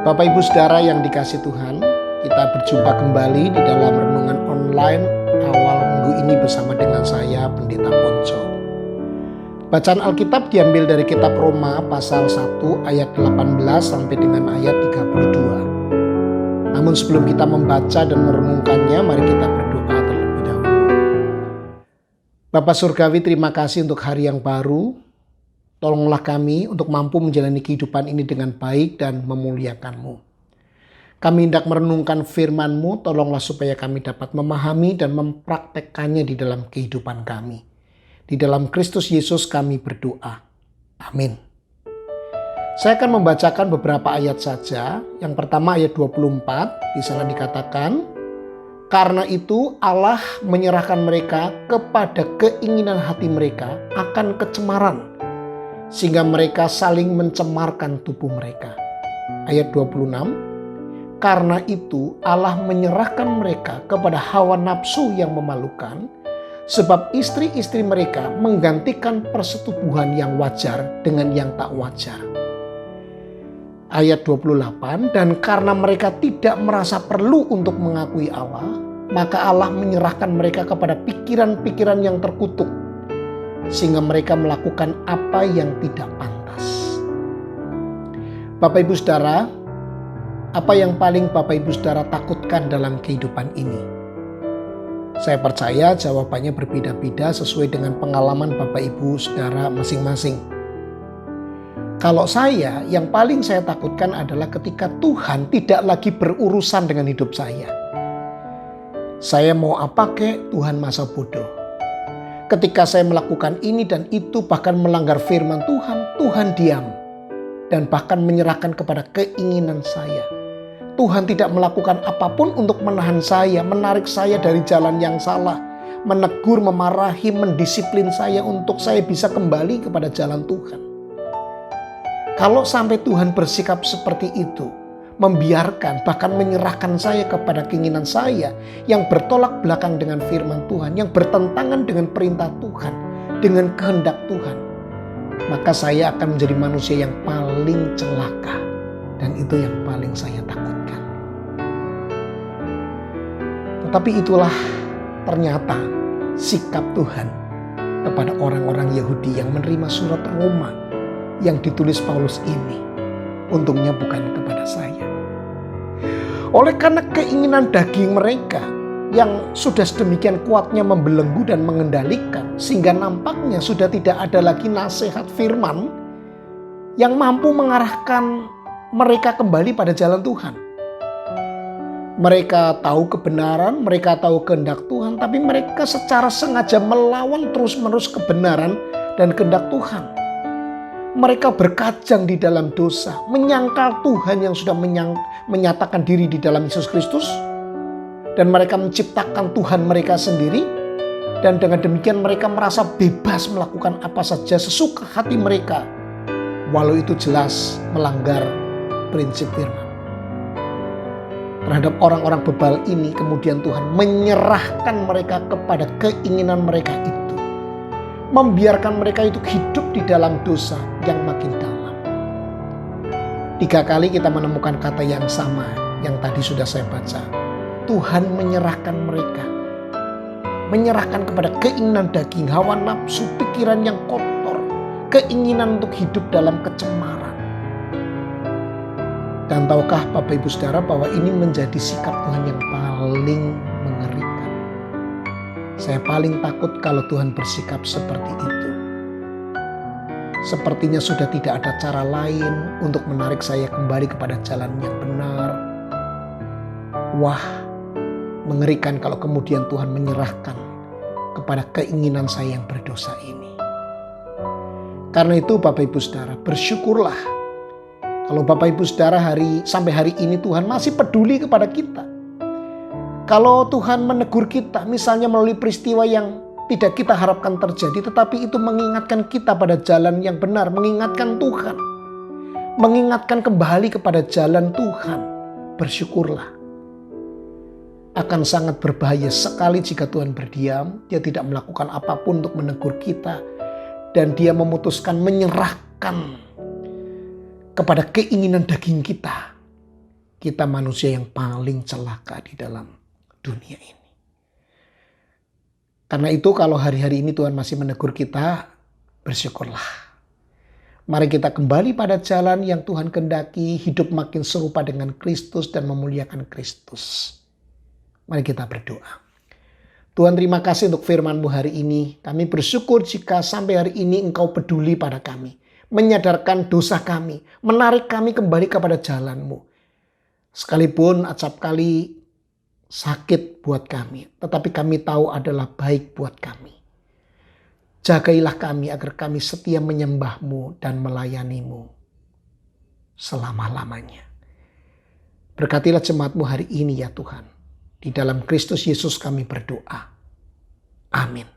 Bapak Ibu Saudara yang dikasihi Tuhan, kita berjumpa kembali di dalam renungan online awal minggu ini bersama dengan saya, Pendeta Ponco. Bacaan Alkitab diambil dari kitab Roma pasal 1 ayat 18 sampai dengan ayat 32. Namun sebelum kita membaca dan merenungkannya, mari kita berdoa terlebih dahulu. Bapa Surgawi, terima kasih untuk hari yang baru. Tolonglah kami untuk mampu menjalani kehidupan ini dengan baik dan memuliakan-Mu. Kami hendak merenungkan firman-Mu, tolonglah supaya kami dapat memahami dan mempraktekkannya di dalam kehidupan kami. Di dalam Kristus Yesus kami berdoa. Amin. Saya akan membacakan beberapa ayat saja. Yang pertama ayat 24, di sana dikatakan, "Karena itu Allah menyerahkan mereka kepada keinginan hati mereka akan kecemaran, sehingga mereka saling mencemarkan tubuh mereka." Ayat 26, "Karena itu Allah menyerahkan mereka kepada hawa nafsu yang memalukan, sebab istri-istri mereka menggantikan persetubuhan yang wajar dengan yang tak wajar." Ayat 28, "Dan karena mereka tidak merasa perlu untuk mengakui Allah, maka Allah menyerahkan mereka kepada pikiran-pikiran yang terkutuk, sehingga mereka melakukan apa yang tidak pantas." Bapak Ibu Saudara, apa yang paling Bapak Ibu Saudara takutkan dalam kehidupan ini? Saya percaya jawabannya berbeda-beda sesuai dengan pengalaman Bapak Ibu Saudara masing-masing. Kalau saya, yang paling saya takutkan adalah ketika Tuhan tidak lagi berurusan dengan hidup saya. Saya mau apa kek, Tuhan masa bodoh. Ketika saya melakukan ini dan itu, bahkan melanggar firman Tuhan, Tuhan diam. Dan bahkan menyerahkan kepada keinginan saya. Tuhan tidak melakukan apapun untuk menahan saya, menarik saya dari jalan yang salah. Menegur, memarahi, mendisiplin saya untuk saya bisa kembali kepada jalan Tuhan. Kalau sampai Tuhan bersikap seperti itu, membiarkan, bahkan menyerahkan saya kepada keinginan saya yang bertolak belakang dengan firman Tuhan, yang bertentangan dengan perintah Tuhan, dengan kehendak Tuhan, maka saya akan menjadi manusia yang paling celaka, dan itu yang paling saya takutkan. Tetapi itulah ternyata sikap Tuhan kepada orang-orang Yahudi yang menerima surat Roma yang ditulis Paulus ini. Untungnya bukan kepada saya. Oleh karena keinginan daging mereka yang sudah sedemikian kuatnya membelenggu dan mengendalikan, sehingga nampaknya sudah tidak ada lagi nasihat firman yang mampu mengarahkan mereka kembali pada jalan Tuhan. Mereka tahu kebenaran, mereka tahu kehendak Tuhan, tapi mereka secara sengaja melawan terus-menerus kebenaran dan kehendak Tuhan. Mereka berkajang di dalam dosa, menyangkal Tuhan yang sudah menyatakan diri di dalam Yesus Kristus, dan mereka menciptakan Tuhan mereka sendiri, dan dengan demikian mereka merasa bebas melakukan apa saja sesuka hati mereka, walau itu jelas melanggar prinsip firman. Terhadap orang-orang bebal ini kemudian Tuhan menyerahkan mereka kepada keinginan mereka itu, membiarkan mereka itu hidup di dalam dosa yang makin dalam. 3 kali kita menemukan kata yang sama yang tadi sudah saya baca. Tuhan menyerahkan mereka. Menyerahkan kepada keinginan daging, hawa nafsu, pikiran yang kotor, keinginan untuk hidup dalam kecemaran. Dan tahukah Bapak Ibu Saudara bahwa ini menjadi sikap Tuhan yang paling mengerikan. Saya paling takut kalau Tuhan bersikap seperti itu. Sepertinya sudah tidak ada cara lain untuk menarik saya kembali kepada jalan yang benar. Wah, mengerikan kalau kemudian Tuhan menyerahkan kepada keinginan saya yang berdosa ini. Karena itu Bapak Ibu Saudara, bersyukurlah kalau Bapak Ibu Saudara sampai hari ini Tuhan masih peduli kepada kita. Kalau Tuhan menegur kita, misalnya melalui peristiwa yang tidak kita harapkan terjadi, tetapi itu mengingatkan kita pada jalan yang benar, mengingatkan Tuhan, mengingatkan kembali kepada jalan Tuhan, bersyukurlah. Akan sangat berbahaya sekali jika Tuhan berdiam, Dia tidak melakukan apapun untuk menegur kita, dan Dia memutuskan menyerahkan kepada keinginan daging kita kita manusia yang paling celaka di dalam dunia ini. Karena itu kalau hari-hari ini Tuhan masih menegur kita, bersyukurlah. Mari kita kembali pada jalan yang Tuhan kehendaki, hidup makin serupa dengan Kristus dan memuliakan Kristus. Mari kita berdoa. Tuhan, terima kasih untuk firman-Mu hari ini. Kami bersyukur jika sampai hari ini Engkau peduli pada kami. Menyadarkan dosa kami. Menarik kami kembali kepada jalan-Mu. Sekalipun acap kali sakit buat kami. Tetapi kami tahu adalah baik buat kami. Jagailah kami agar kami setia menyembah-Mu dan melayani-Mu selama-lamanya. Berkatilah jemaat-Mu hari ini ya Tuhan. Di dalam Kristus Yesus kami berdoa. Amin.